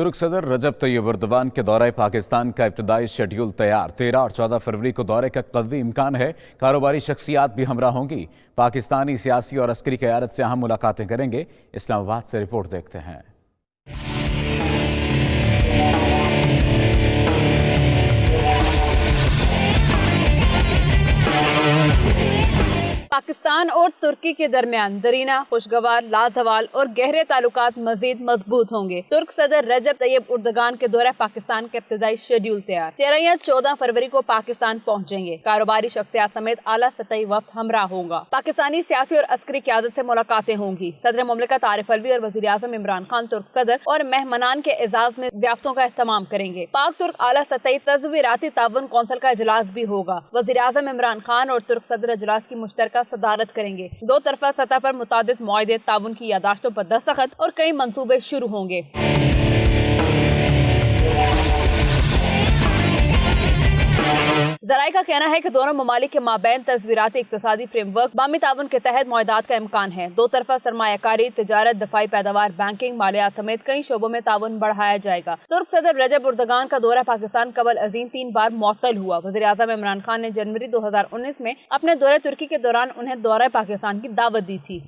तुर्क सदर रजब Tayyip Erdogan के दौरे पाकिस्तान का इब्तदाई शेड्यूल तैयार। 13 और 14 फरवरी को दौरे का कवी इम्कान है। कारोबारी शख्सियात भी हमरा होंगी। पाकिस्तानी सियासी और अस्करी क़यादत से अहम मुलाकातें करेंगे। इस्लामाबाद से रिपोर्ट देखते हैं। पाकिस्तान और तुर्की के दरमियान दरीना, खुशगवार, लाजवाल और गहरे ताल्लुकात मजीद मजबूत होंगे। तुर्क सदर रजब तैयब एर्दोगान के दौरे पाकिस्तान का इब्तदाई शेड्यूल तैयार। 13 या 14 फरवरी को पाकिस्तान पहुंचेंगे। कारोबारी शख्सियात समेत आला सतही वफ्द हमरा होगा। पाकिस्तानी सियासी और अस्करी क़यादत से मुलाकातें होंगी। सदर मुमलिकत आरिफ अलवी और वज़ीर आज़म इमरान खान तुर्क सदर और मेहमानान के एजाज में ज़ियाफ़तों का एहतमाम करेंगे। पाक तुर्क आला सतही तज़वीराती ताउन कौंसिल का इजलास भी होगा। वज़ीर आज़म इमरान खान और तुर्क सदर इजलास की मुश्तरका सदारत करेंगे। दो तरफा सतह पर मुतादिद मुआहदे, ताउन की यादाश्तों पर दस्तखत और कई मंसूबे शुरू होंगे। ज़राए का कहना है कि दोनों ममालिक के माबैन तज़वीराती इक़्तिसादी फ्रेमवर्क बामी ताउन के तहत मुआहदात का इम्कान है। दो तरफा सरमायाकारी, तिजारत, दफाई पैदावार, बैंकिंग, मालियात समेत कई शोबों में ताउन बढ़ाया जाएगा। तुर्क सदर रजब एर्दोगान का दौरा पाकिस्तान कबल अजीम 3 बार मुअत्तल हुआ। वज़ीर आज़म इमरान खान ने जनवरी 2019 में अपने दौरे तुर्की के दौरान उन्हें दौरा पाकिस्तान की दावत दी थी।